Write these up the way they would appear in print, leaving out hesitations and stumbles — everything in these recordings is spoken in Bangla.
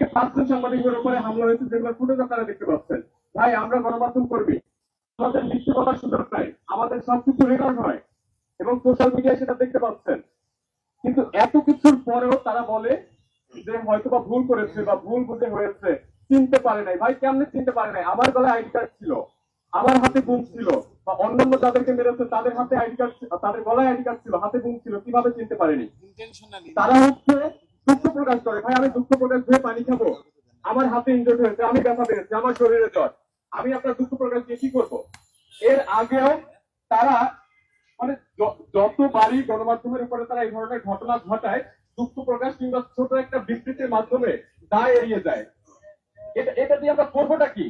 থেকে 5 জন সাংবাদিকের উপরে হামলা হয়েছে, যেগুলো ফুটেজ আপনারা দেখতে পাচ্ছেন। ভাই আমরা গণমাধ্যম কর্মী, আমাদের মিথ্যে বলার সুযোগ নাই, আমাদের সবকিছু রেকর্ড হয় এবং সোশ্যাল মিডিয়ায় সেটা দেখতে পাচ্ছেন। কিন্তু এত কিছুর পরেও তারা বলে যে হয়তো বা ভুল করেছে বা ভুল বুঝে হয়েছে, চিনতে পারে নাই। ভাই কেমনে চিনতে পারে নাই? আমার গলায় আইডি কার্ড ছিল, আমার হাতে বুম ছিল, বা অন্যান্য যাদেরকে মেরেছে তাদের হাতে আইডি কার্ড, তাদের গলায় আইডি কার্ড ছিল, হাতে বুম ছিল, কিভাবে চিনতে পারেনি? তারা হচ্ছে দুঃখ প্রকাশ করে। ভাই আমি দুঃখ প্রকাশ দিয়ে পানি খাবো? আমার হাতে ইনজুরি হয়েছে, আমি ব্যথা পেয়েছি, আমার শরীরে জ্বর, আমি আপনার দুঃখ প্রকাশ দিয়ে কি করবো? এর আগেও তারা মানে যতবারই গণমাধ্যমের উপরে তারা এই ধরনের ঘটনা ঘটায়, দুঃখ প্রকাশ কিংবা ছোট একটা বিবৃতির মাধ্যমে দায় এড়িয়ে যায়। এটা দিয়ে আমরা করবোটা কি?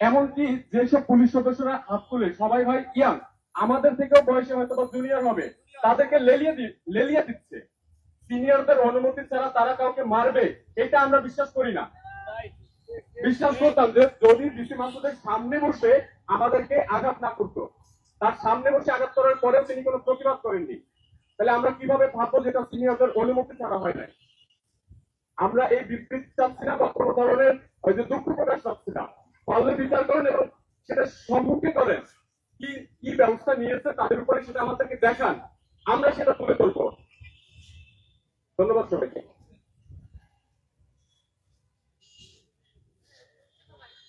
এমনকি যেসব পুলিশ সদস্যরা হাত তুলে সবাই হয় ইয়াং, আমাদের থেকেও বয়সে হয়তো বা জুনিয়র হবে, তাদেরকে লেলিয়ে দিচ্ছে। সিনিয়রদের অনুমতি ছাড়া তারা কাউকে মারবে, এটা আমরা বিশ্বাস করি না। বিশ্বাস করতাম যে যদি ডিসি মাসুদের সামনে বসে আমাদেরকে আঘাত না করতো, তার সামনে বসে আঘাত করার পরেও তিনি কোনো প্রতিবাদ করেননি, তাহলে আমরা কিভাবে ভাববো যেটা সিনিয়রদের অনুমতি ছাড়া হয় নাই? আমরা এই বিবৃতি চাচ্ছি না বা কোনো ধরনের ওই যে দুঃখ প্রকাশ চাচ্ছি না। পারলে বিচার করেন এবং সেটা সম্মুখে করেন, কি কি ব্যবস্থা নিয়েছে তাদের উপরে সেটা আমাদেরকে দেখান, আমরা সেটা তুলে ধরবো। ধন্যবাদ সবাইকে।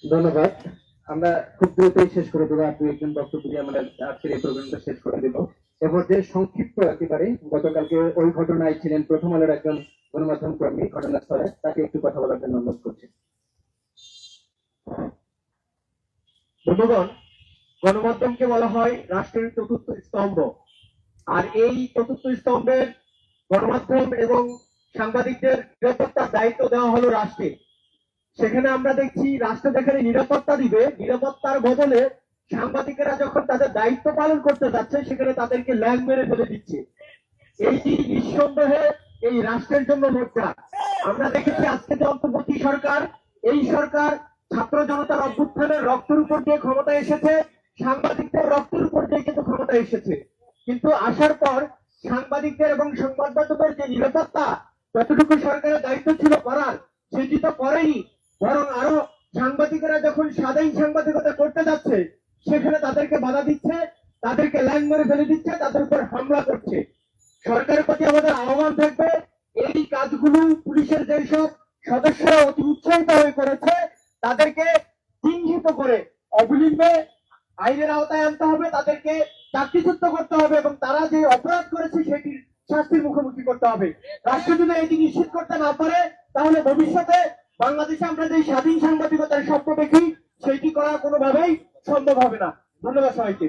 ধন্যবাদ। আমরা খুব দ্রুতই শেষ করে দেবো, আর 2-1 জন বক্তব্য দিয়ে আমরা আজকের এই প্রোগ্রামটা শেষ করে দেবো। এরপর যে সংক্ষিপ্ত একেবারে, গতকালকে ওই ঘটনায় ছিলেন প্রথম আলোর একজন গণমাধ্যম কর্মী ঘটনাস্থলে, তাকে একটু কথা বলার জন্য অনুরোধ করছি। বন্ধুগণ, গণমাধ্যমকে বলা হয় রাষ্ট্রের চতুর্থ স্তম্ভ। আর এই চতুর্থ স্তম্ভের গণমাধ্যম এবং সাংবাদিকদের নিরাপত্তার দায়িত্ব দেওয়া হলো রাষ্ট্রে। সেখানে আমরা দেখছি রাষ্ট্র যেখানে নিরাপত্তা দিবে, নিরাপত্তার বদলে সাংবাদিকেরা যখন তাদের দায়িত্ব পালন করতে যাচ্ছে সেখানে তাদেরকে ল্যাং মেরে ফেলে দিচ্ছে। এইটি নিঃসন্দেহে এই রাষ্ট্রের জন্য লজ্জা। আমরা দেখেছি আজকে যে অন্তর্বর্তী সরকার, এই সরকার ছাত্র জনতার অভ্যুত্থানের রক্তের উপর দিয়ে ক্ষমতা এসেছে, সাংবাদিকদের রক্তের উপর দিয়ে কিন্তু ক্ষমতা এসেছে। কিন্তু আসার পর সাংবাদিকদের এবং সংবাদদাতাদের যে নিরাপত্তা যতটুকু সরকারের দায়িত্ব ছিল করার, সেটি তো করেনি, বরং আরো সাংবাদিকেরা যখন স্বাধীন সাংবাদিকতা করতে যাচ্ছে সেখানে তাদেরকে বাধা দিচ্ছে, তাদেরকে ল্যাং মেরে ফেলে দিচ্ছে, তাদের উপর হামলা করছে। সরকারের প্রতি আমাদের আহ্বান থাকবে, এই কাজগুলো পুলিশের যেসব সদস্যরা অতি উৎসাহিত হয়ে করেছে তাদেরকে চিহ্নিত করে অবিলম্বে আইনের আওতায় আনতে হবে, তাদেরকে চাকরিচ্যুত করতে হবে এবং তারা যে অপরাধ করেছে সেটির শাস্তির মুখোমুখি করতে হবে। রাষ্ট্র যদি এটি নিশ্চিত করতে না পারে তাহলে ভবিষ্যতে বাংলাদেশে আমরা যে স্বাধীন সাংবাদিকতার স্বপ্ন দেখি সেটি করা কোনোভাবেই সম্ভব হবে না। ধন্যবাদ সবাইকে।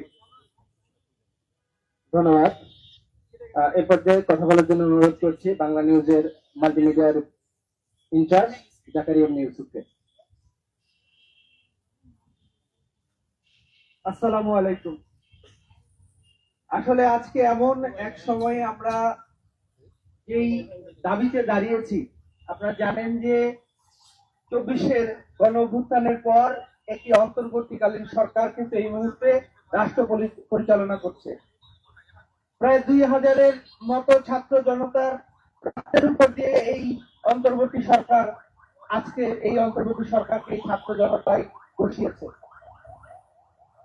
ধন্যবাদ। এই পর্যায়ে কথা বলার জন্য অনুরোধ করছি বাংলা নিউজের মাল্টিমিডিয়ার ইনচার্জ জাকারিয়া ইউসুফকে। আসসালামু আলাইকুম। আসলে আজকে এমন এক সময়ে আমরা এই দাবিতে দাঁড়িয়েছি, আপনারা জানেন যে 24-এর গণ অভ্যুত্থানের পর একটি অন্তর্বর্তীকালীন সরকার কিন্তু এই মুহূর্তে রাষ্ট্র পরিচালনা করছে। প্রায় 2000-এর মতো ছাত্র জনতার রক্তের উপর দিয়ে এই অন্তর্বর্তী সরকার, আজকে এই অন্তর্বর্তী সরকারকে এই ছাত্র জনতায় বসিয়েছে।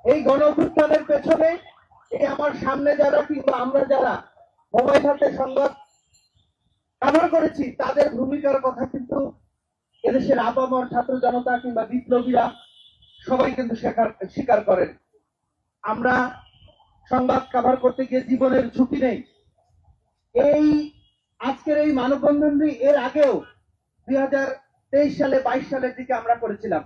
এই গণ অভ্যুত্থানের পেছনে এই আমার সামনে যারা কিংবা আমরা যারা মোবাইল হাতে সংবাদ কভার করেছি তাদের ভূমিকার কথা কিন্তু এদেশের আপামর ছাত্র জনতা কিংবা বিপ্লবীরা সবাই কিন্তু স্বীকার করেন। আমরা সংবাদ কভার করতে গিয়ে জীবনের ঝুঁকি নেই। এই আজকের এই মানববন্ধনটি এর আগেও 2023 সালে 22 সালের দিকে আমরা করেছিলাম।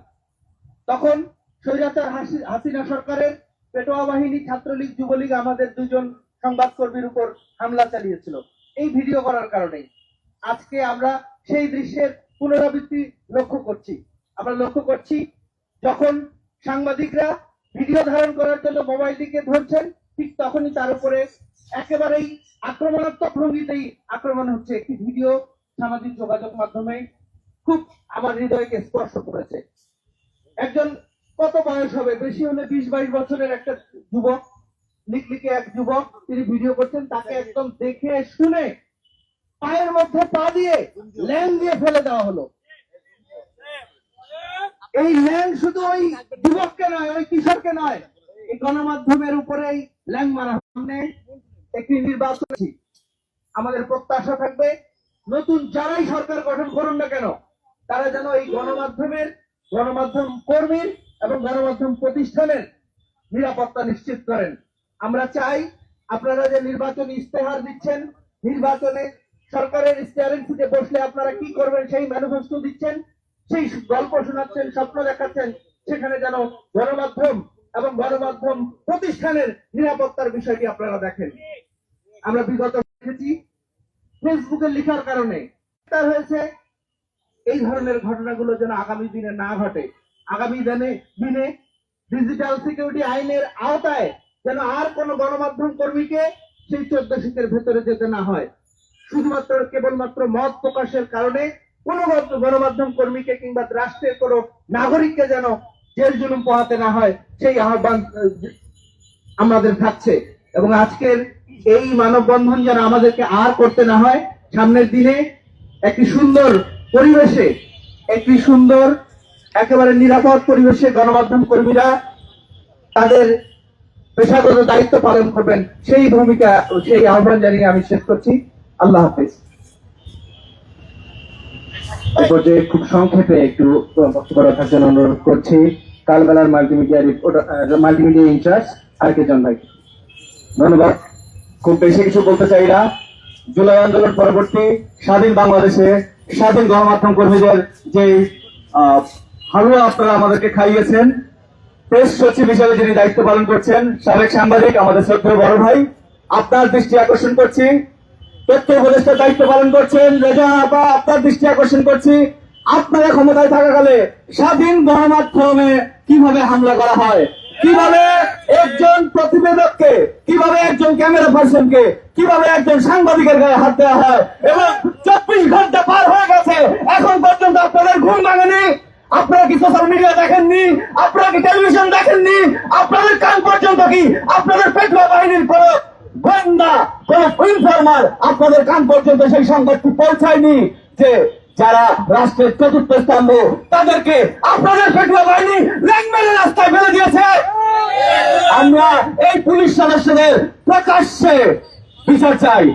তখন স্বৈরাচার হাসিনা সরকারের পেটোয়া বাহিনী, ছাত্রলীগ, যুবলীগ আমাদের 2 জন সংবাদকর্মীর উপর হামলা চালিয়েছিল এই ভিডিও করার কারণে। আজকে আমরা সেই দৃশ্যের পুনরাবৃত্তি লক্ষ্য করছি। আমরা লক্ষ্য করছি যখন সাংবাদিকরা ভিডিও ধারণ করার জন্য মোবাইলটিকে ধরছেন, ঠিক তখনই তার উপরে একেবারেই আক্রমণাত্মক ভঙ্গিতেই আক্রমণ হচ্ছে। একটি ভিডিও সামাজিক যোগাযোগ মাধ্যমে খুব আমার হৃদয়কে স্পর্শ করেছে। একজন কত বয়স হবে, বেশি হলে 20-22 বছরের একটা যুবক, লিকলিকে এক যুবক, তিনি ভিডিও করছেন, তাকে একদম দেখে শুনে পায়ের মধ্যে পা দিয়ে ল্যাং দিয়ে ফেলে দেওয়া হলো। এই ল্যাং শুধু ওই যুবককে নয়, ওই কিশোরকে নয়, এই গণমাধ্যমের উপরেই ল্যাং মারা। সামনে একটি নির্বাচন, আমাদের প্রত্যাশা থাকবে নতুন যারাই সরকার গঠন করুন না কেন, তারা যেন এই গণমাধ্যম কর্মীর এবং গণমাধ্যম প্রতিষ্ঠানের নিরাপত্তা নিশ্চিত করেন। আমরা চাই আপনারা যে নির্বাচনী ইস্তেহার দিচ্ছেন, নির্বাচনে সরকারের স্টিয়ারিং সিটে বসলে আপনারা কি করবেন সেই ম্যানিফেস্টো দিচ্ছেন, সেই গল্প শোনাচ্ছেন, স্বপ্ন দেখাচ্ছেন, সেখানে যেন গণমাধ্যম এবং গণমাধ্যম প্রতিষ্ঠানের নিরাপত্তার বিষয়টি আপনারা দেখেন। আমরা বিগত দেখেছি ফেসবুকে লেখার কারণে তার হয়েছে, এই ধরনের ঘটনাগুলো যেন আগামী দিনে না ঘটে। আগামী দিনে ডিজিটাল সিকিউরিটি আইনের আওতায় যেন আর কোন গণমাধ্যম কর্মীকে সেই 14 শীতের ভেতরে যেতে না হয়। শুধুমাত্র কেবলমাত্র মত প্রকাশের কারণে কোন গণমাধ্যম কর্মীকে কিংবা রাষ্ট্রের কোন নাগরিককে যেন জেল জুলুম পোহাতে না হয়, সেই আহ্বান আমাদের থাকছে। এবং আজকের এই মানববন্ধন যেন আমাদেরকে আর করতে না হয়। সামনের দিনে একটি সুন্দর পরিবেশে, একটি সুন্দর একেবারে নিরাপদ পরিবেশে গণমাধ্যম কর্মীরা তাদের পেশাগত দায়িত্ব পালন করবেন, সেই ভূমিকা, সেই আহ্বান জানিয়ে আমি শেষ করছি। আল্লাহ হাফেজ। এই পর্যায়ে খুব সংক্ষেপে একটু বক্তব্য রাখার জন্য অনুরোধ করছি কালবেলার মাল্টিমিডিয়া ইনচার্জ আরকেজন ভাই। ধন্যবাদ। খুব বেশি কিছু বলতে চাই না। জুলাই আন্দোলন পরবর্তী স্বাধীন বাংলাদেশে স্বাধীন গণমাধ্যম কর্মীদের যে হালুয়া আপনারা আমাদেরকে খাইয়েছেন, প্রেস সচিব হিসেবে যিনি দায়িত্ব পালন করছেন সাবেক সাংবাদিক আমাদের শ্রদ্ধেয় বড় ভাই, আপনার দৃষ্টি আকর্ষণ করছি। তথ্য উপদেষ্টার দায়িত্ব পালন করছেন রেজা আপা, আপনার দৃষ্টি আকর্ষণ করছি। আপনারা ক্ষমতায় থাকাকালে স্বাধীন গণমাধ্যমে কিভাবে হামলা করা হয়, কিভাবে একজন প্রতিবেদককে, কিভাবে একজন ক্যামেরা পার্সনকে, কিভাবে একজন সাংবাদিকের গায়ে হাত দেওয়া হয়, এবং 24 ঘন্টা পার হয়ে গেছে এখন পর্যন্ত আপনাদের ঘুম ভাঙেনি। আপনারা কি সোশ্যাল মিডিয়া দেখেননি? আপনারা কি টেলিভিশন দেখেননি? আপনাদের কান পর্যন্ত কি আপনাদের পেটুয়া বাহিনীর কোন গোয়েন্দা, কোন ইনফরমার আপনাদের কান পর্যন্ত সেই সংবাদটি পৌঁছায়নি যে যারা রাষ্ট্রের চতুর্থ স্তম্ভ তাদেরকে আপনাদের পেটুয়া বাহিনী ল্যাং মেরে রাস্তায় ফেলে দিয়েছে? আমরা এই পুলিশ সদস্যদের প্রকাশ্যে বিচার চাই।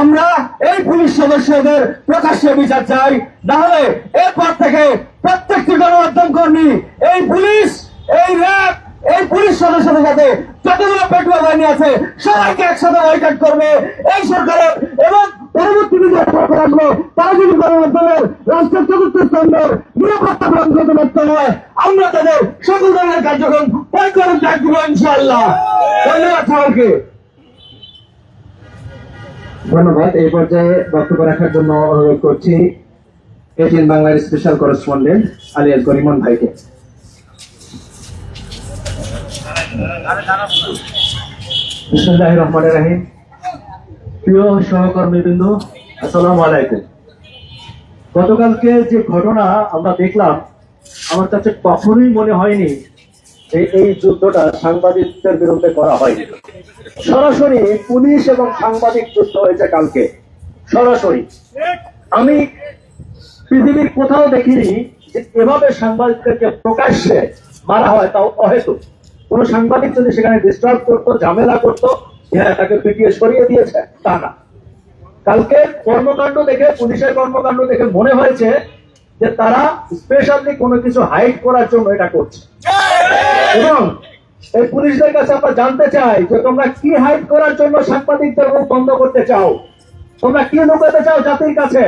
আমরা এই পুলিশ সদস্যদের প্রকাশ্যে বিচার চাই। না হলে এরপর থেকে প্রত্যেকটি গণমাধ্যম কর্মী, এই পুলিশ, এই র্যাব, এই পুলিশ সদস্যদের সাথে যতগুলো পেটুয়া বাহিনী আছে সবাইকে একসাথে বয়কট করবে এই সরকারের। এবং পরবর্তী সরকার আসবে, তারা যদি গণমাধ্যমের রাষ্ট্রের চতুর্থ স্তম্ভের নিরাপত্তা প্রদান করতে ব্যর্থ হয়, আমরা তাদের সকল ধরনের কার্যক্রম পরিচালন থাকবো ইনশাআল্লাহ। ধন্যবাদ সবাইকে। ধন্যবাদ। এই পর্যায়ে বক্তব্য রাখার জন্য অনুরোধ করছি এটিএন বাংলার স্পেশাল করেসপন্ডেন্ট আলিয়াস গরিমন ভাইকে। বিসমিল্লাহির রহমানির রহিম। প্রিয় সহকর্মীবৃন্দ, আসসালামু আলাইকুম। গতকালকে যে ঘটনা আমরা দেখলাম, আমার কাছে কখনোই মনে হয়নি যে এই যুদ্ধটা সাংবাদিকদের বিরুদ্ধে করা হয়নি। সরাসরি পুলিশ এবং সাংবাদিক যুদ্ধ হয়েছে কালকে, সরাসরি। আমি পৃথিবীর কোথাও দেখিনি যে এভাবে সাংবাদিকদেরকে প্রকাশ্যে মারা হয়, তাও অহেতুক। কোন সাংবাদিক যদি সেখানে ডিস্টার্ব করতো, ঝামেলা করতো, হ্যাঁ তাকে পিটিয়ে সরিয়ে দিয়েছে, তা না। কালকে কর্মকাণ্ড দেখে, পুলিশের কর্মকাণ্ড দেখে মনে হয়েছে যে তারা স্পেশালি কোনো কিছু হাইড করার জন্য এটা করছে। এবং এই পুলিশদের কাছে আমরা জানতে চাই যে তোমরা কি হাইড করার জন্য সাংবাদিকদের মুখ বন্ধ করতে চাও, তোমরা কি লুকাতে চাও জাতির কাছে,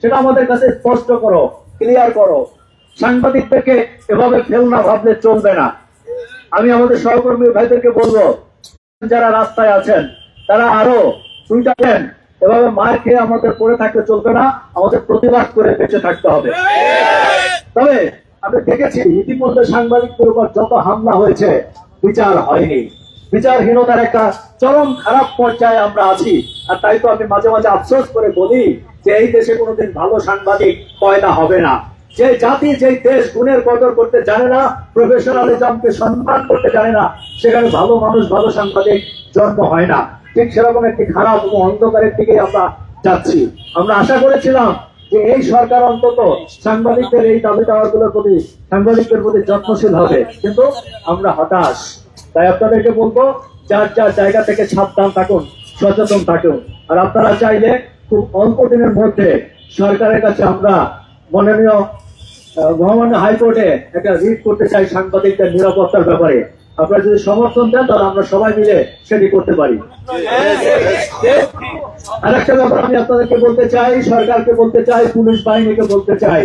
সেটা আমাদের কাছে স্পষ্ট করো, ক্লিয়ার করো। সাংবাদিকদেরকে এভাবে ফেলনা ভাবলে চলবে না। আমি আমাদের সহকর্মী ভাইদেরকে বলবো, যারা রাস্তায় আছেন তারা আরো দুইটা দেন, এভাবে মার খেয়ে আমাদের পড়ে থাকতে চলবে না, আমাদের প্রতিবাদ করে বেঁচে থাকতে হবে। তবে আমি দেখেছি ইতিমধ্যে সাংবাদিকদের উপর যত হামলা হয়েছে বিচার হয়নি। বিচারহীনতার একটা চরম খারাপ পর্যায়ে আমরা আছি। আর তাই তো আমি মাঝে মাঝে আফসোস করে বলি যে এই দেশে কোনোদিন ভালো সাংবাদিক পয়দা হবে না। যে জাতি, যে দেশ গুণের কদর করতে জানে না, প্রফেশনালিজমকে সম্মান করতে জানে না, সেখানে ভালো মানুষ, ভালো সাংবাদিক জন্ম হয় না। ঠিক সেরকম একটি খারাপ এবং অন্ধকারের দিকে আমরা যাচ্ছি। আমরা আশা করেছিলাম যে এই সরকার অন্তত সাংবাদিকদের এই দাবি দাওয়াগুলোর প্রতি, সাংবাদিকদের প্রতি যত্নশীল হবে, কিন্তু আমরা হতাশ। তাই আপনাদেরকে বলবো, যার যার জায়গা থেকে সাবধান থাকুন, সচেতন থাকুন। আর আপনারা চাইলে খুব অল্প দিনের মধ্যে সরকারের কাছে আমরা মাননীয় মহামান্য হাইকোর্টে একটা রিট করতে চাই সাংবাদিকদের নিরাপত্তার ব্যাপারে। আপনারা যদি সমর্থন দেন তাহলে আমরা সবাই মিলে সেটি করতে পারি। আরেকটা ব্যাপার আমি আপনাদেরকে বলতে চাই, সরকারকে বলতে চাই, পুলিশ বাহিনীকে বলতে চাই,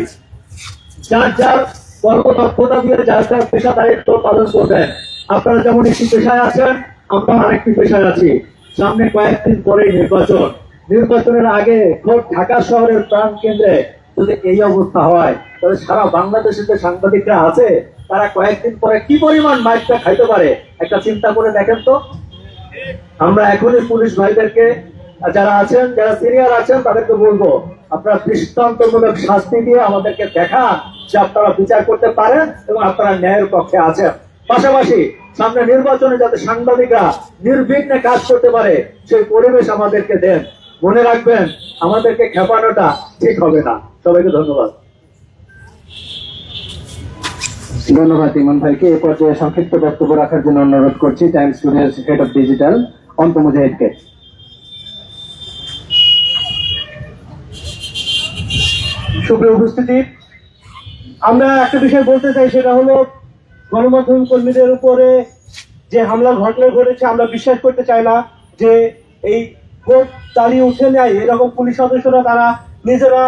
যার যার কর্মদক্ষতা দিয়ে যার যার পেশা দায়িত্ব পালন করবেন। আপনারা যেমন একটি পেশায় আছেন, আমরা আরেকটি পেশায় আছি। সামনে কয়েকদিন পরে নির্বাচন, নির্বাচনের আগে খোদ ঢাকা শহরের প্রাণ কেন্দ্রে যদি এই অবস্থা হয়, তাহলে সারা বাংলাদেশের যে সাংবাদিকরা আছে তারা কয়েকদিন পরে কি পরিমাণ মাইকটা খাইতে পারে একটা চিন্তা করে দেখেন তো। আমরা এখনই পুলিশ ভাইদেরকে, যারা আছেন, যারা সিনিয়র আছেন, তাদেরকে বলবো আপনারা দৃষ্টান্তমূলক শাস্তি দিয়ে আমাদেরকে দেখান যে আপনারা বিচার করতে পারেন এবং আপনারা ন্যায়ের পক্ষে আছেন। পাশাপাশি সামনে নির্বাচনে যাতে সাংবাদিকরা নির্বিঘ্নে কাজ করতে পারে সেই পরিবেশ আমাদেরকে দেন। মনে রাখবেন, আমাদেরকে খেপানোটা ঠিক হবে না। সবাইকে ধন্যবাদ। ধন্যবাদ ইমন ভাইকে। এ পর্যায়ে সংক্ষিপ্ত বক্তব্য রাখার জন্য অনুরোধ করছি টাইমস টুডের হেড অফ ডিজিটাল অন্ত মুজাহিদকে। সুপ্রিয় উপস্থিতি, আমরা একটা বিষয় বলতে চাই, সেটা হলো গণমাধ্যম কর্মীদের উপরে যে হামলার ঘটনা ঘটেছে, আমরা বিশ্বাস করতে চাই না যে এই ভোট চালিয়ে উঠে নেয় এরকম পুলিশ সদস্যরা তারা নিজেরা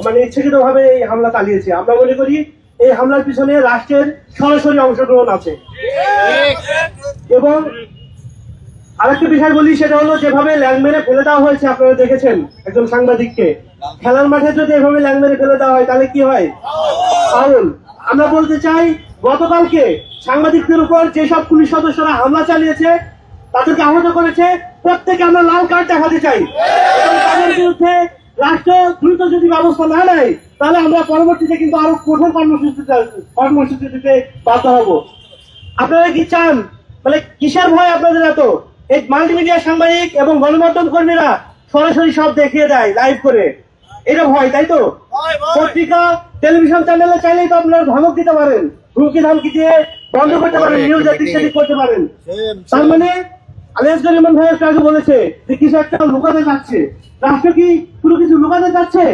মানে ইচ্ছাকৃত ভাবে এই হামলা চালিয়েছে। আমরা মনে করি এই হামলার পিছনে রাষ্ট্রের সরাসরি অংশগ্রহণ আছে। এবং আরেকটা বিষয় বলি, সেটা হলো যেভাবে ল্যাং মেরে ফেলে দেওয়া হয়েছে, আপনারা দেখেছেন একজন সাংবাদিককে খেলার মাঠে যদি এভাবে ল্যাং মেরে ফেলে দেওয়া হয় তাহলে কি হয়? ফাউল। আমরা বলতে চাই, গতকালকে সাংবাদিকদের উপর যেসব পুলিশ সদস্যরা হামলা চালিয়েছে, তাদেরকে আহত করেছে, প্রত্যেকে আমরা লাল কার্ড দেখাতে চাই এবং তাদের বিরুদ্ধে রাষ্ট্র দ্রুত যদি ব্যবস্থা না নেয় তাহলে আমরা পরবর্তীতে কিন্তু আরো কঠোর কর্মসূচি দিতে বাধ্য হব। আপনারা কি চান? মানে কিসের ভয় আপনাদের এত? এই মাল্টিমিডিয়া সাংবাদিক এবং গণমাধ্যম কর্মীরা সরাসরি সব দেখিয়ে দেয় লাইভ করে, এটা ভয়, তাই তো? পত্রিকা টেলিভিশন চ্যানেলে চাইলেই তো আপনারা ধমক দিতে পারেন, হুমকি ধামকি দিয়ে বন্ধ করতে পারেন, নিউজ এদিক করতে পারেন। তার মানে আলিয়াসগর ইমন ভাই একটু আগে বলেছে যে কিছু একটা লুকাতে যাচ্ছে। রাষ্ট্র কি পুরো কিছু লুকাতে যাচ্ছে?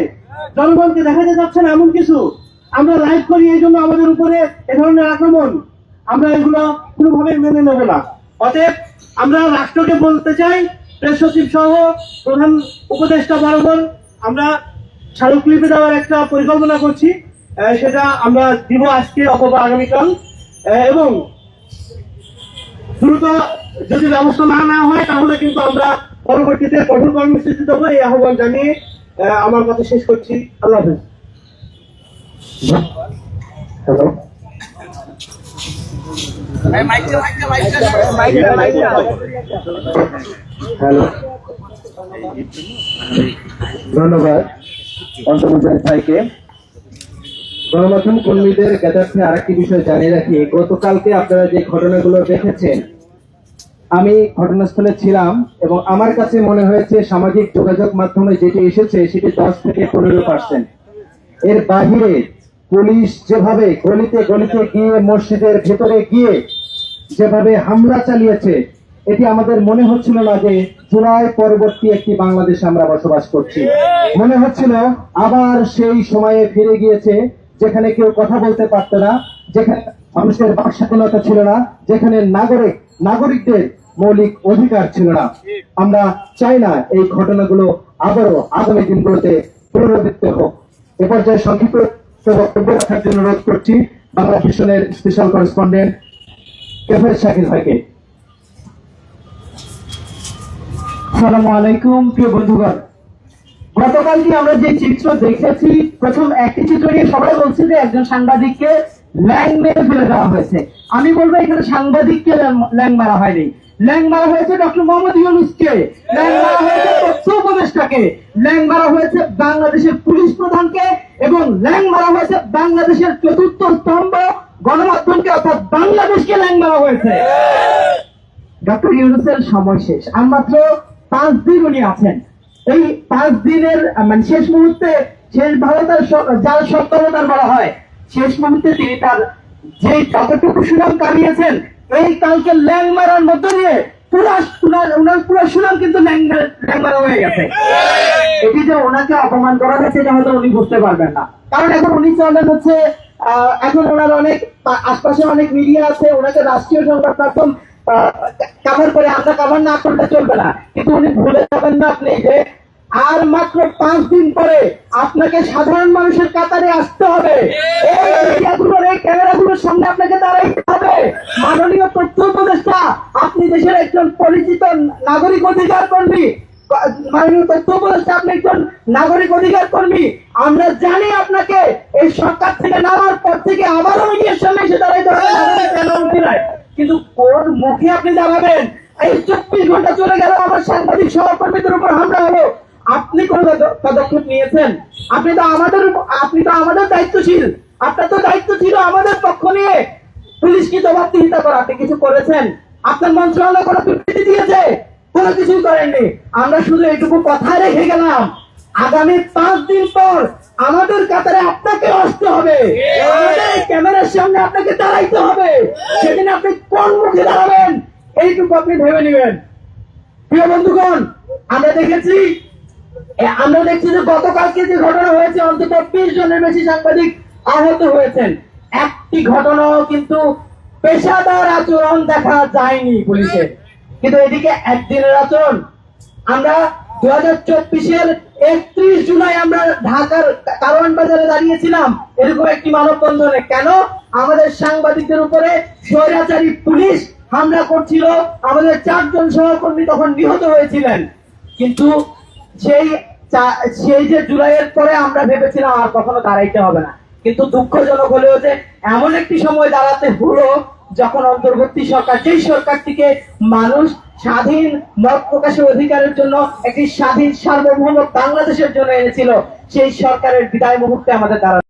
জনগণকে দেখাতে যাচ্ছে না এমন কিছু? আমরা লাইভ করি, এই জন্য আমাদের উপরে এ ধরনের আক্রমণ আমরা এগুলো কোনোভাবে মেনে নেব না। অতএব আমরা রাষ্ট্রকে বলতে চাই, প্রেস সচিব সহ প্রধান উপদেষ্টা বরাবর আমরা স্মারকলিপি দেওয়ার একটা পরিকল্পনা করছি। সেটা আমরা দিব আজকে অথবা আগামীকাল, এবং দ্রুত যদি ব্যবস্থা না নেওয়া হয় তাহলে কিন্তু আমরা পরবর্তীতে কঠোর কর্মসূচি দেবো। এই আহ্বান জানিয়ে আমার কথা শেষ করছি। আল্লাহ হাফেজ। হ্যালো, হ্যালো, ধন্যবাদ অন্ত মুজাহিদ ভাইকে। গণমাধ্যম কর্মীদের জ্ঞাতার্থে আরেকটি বিষয় জানিয়ে রাখি, গতকালকে আপনারা যে ঘটনাগুলো দেখেছেন, আমি ঘটনাস্থলে ছিলাম এবং আমার কাছে মনে হয়েছে সামাজিক যোগাযোগ মাধ্যমে যেটি এসেছে সেটি 10 থেকে 15%। এর বাহিরে পুলিশ যেভাবে গলিতে গলিতে গিয়ে, মসজিদের ভেতরে গিয়ে যেভাবে হামলা চালিয়েছে, এটি আমাদের মনে হচ্ছিল না যে জুলাই পরবর্তী একটি বাংলাদেশে আমরা বসবাস করছি। মনে হচ্ছিল আবার সেই সময়ে ফিরে গিয়েছে যেখানে কেউ কথা বলতে পারত না, যেখানে মানুষের বাক স্বাধীনতা ছিল না, যেখানে নাগরিকদের মৌলিক অধিকার ছিল না। আমরা চাই না এই ঘটনাগুলো আবারও আগামী দিনগুলোতে পুনরাবৃত্তি হোক। এ পর্যায়ে সংক্ষিপ্ত বক্তব্য রাখার জন্য অনুরোধ করছি বাংলা ভিশনের স্পেশাল করেসপন্ডেন্ট কেফায়েত শাকির ভাইকে। আসসালামু আলাইকুম প্রিয় বন্ধুগণ, গতকালকে আমরা যে চিত্র দেখেছি, প্রথম একটি চিত্র নিয়ে সবাই বলছে যে একজন সাংবাদিককে ল্যাং মেরে ফেলে দেওয়া হয়েছে। আমি বলবো এখানে সাংবাদিককে ল্যাং মারা হয়নি, ল্যাং মারা হয়েছে ডক্টর মোহাম্মদ ইউনূসকে, ল্যাং মারা হয়েছে তথ্য উপদেষ্টাকে, ল্যাং মারা হয়েছে বাংলাদেশের পুলিশ প্রধানকে, এবং ল্যাং মারা হয়েছে বাংলাদেশের চতুর্থ স্তম্ভ গণমাধ্যমকে, অর্থাৎ বাংলাদেশকে ল্যাং মারা হয়েছে। ডক্টর ইউনূসের সময় শেষ, আর মাত্র 5 দিন উনি আছেন এই 5 দিনের মানে শেষ মুহূর্তে শেষ ভারতের যার সত্যবতার বলা হয়, শেষ মুহূর্তে তিনি তার যে যতটুকু সুনাম কামিয়েছেন, এই কালকে ল্যাং মারার মধ্য দিয়ে ওনার পুরো সুনাম কিন্তু ল্যাং মারা হয়ে গেছে। এটি যে ওনাকে অপমান করা হয়েছে এটা হয়তো উনি বুঝতে পারবেন না, কারণ এখন উনি চলেন হচ্ছে এখন ওনার অনেক আশপাশে অনেক মিডিয়া আছে, ওনাকে রাষ্ট্রীয় সংবাদ মাধ্যম কভার করে, আমরা কভার না করলে চলবে না। কিন্তু উনি ভুলে যাবেন না আপনি যে আর মাত্র 5 দিন পরে আপনাকে সাধারণ মানুষের কাতারে আসতে হবে, এই মিডিয়াগুলোর এই ক্যামেরাগুলোর সামনে আপনাকে দাঁড়াইতে হবে। মাননীয় তথ্য উপদেষ্টা, আপনি দেশের একজন পরিচিত নাগরিক অধিকার কর্মী, মাননীয় তথ্য উপদেষ্টা, আপনি একজন নাগরিক অধিকার কর্মী। আমরা জানি আপনাকে এই সরকার থেকে নামার পর থেকে আবারও মিডিয়ার সামনে এসে দাঁড়াইতে হবে, কিন্তু কোন মুখে আপনি দাঁড়াবেন? এই 24 ঘন্টা চলে গেল, আমার সাংবাদিক সহকর্মীদের উপর হামলা হলো, আপনি কোন পদক্ষেপ নিয়েছেন? আপনি তো আমাদের দায়িত্বশীল, আপনার তো দায়িত্ব ছিল আমাদের পক্ষ নিয়ে পুলিশকে জবাবদিহিতা করা, আপনি কিছু করেছেন? আপনার মন্ত্রণালয় কোনো বিবৃতি দিয়েছে? কোনো কিছুই করেননি। আমরা শুধু এইটুকু কথা রেখে গেলাম, আগামী 5 দিন পর আমাদের কাতারে আপনাকে আসতে হবে, আমাদের ক্যামেরার সামনে আপনাকে দাঁড়াইতে হবে। সেদিন আপনি কোন মুখে দাঁড়াবেন এইটুকু আপনি ভেবে নেবেন। প্রিয় বন্ধুগণ, আমরা দেখছি যে গতকালকে যে ঘটনা হয়েছে, অন্তত 20 জনের বেশি সাংবাদিক আহত হয়েছেন। একটি ঘটনাও কিন্তু পেশাদার আচরণ দেখা যায়নি পুলিশের, কিন্তু এদিকে একদিনের আচরণ। আমরা 2024-এর 31 জুলাই আমরা ঢাকার কারওয়ান বাজারে দাঁড়িয়েছিলাম এরকম একটি মানববন্ধনে। কেন? আমাদের সাংবাদিকদের উপরে স্বৈরাচারী পুলিশ হামলা করছিল, আমাদের 4 জন সহকর্মী তখন নিহত হয়েছিলেন। কিন্তু সেই যে জুলাইয়ের পরে আমরা ভেবেছিলাম আর কখনো দাঁড়াইতে হবে না, কিন্তু দুঃখজনক হলেও যে এমন একটি সময় দাঁড়াতে হলো যখন অন্তর্বর্তী সরকার, যেই সরকারটিকে মানুষ স্বাধীন মত প্রকাশের অধিকারের জন্য, একটি স্বাধীন সার্বভৌম বাংলাদেশের জন্য এনেছিল, সেই সরকারের বিদায় মুহূর্তে আমাদের দাঁড়াতে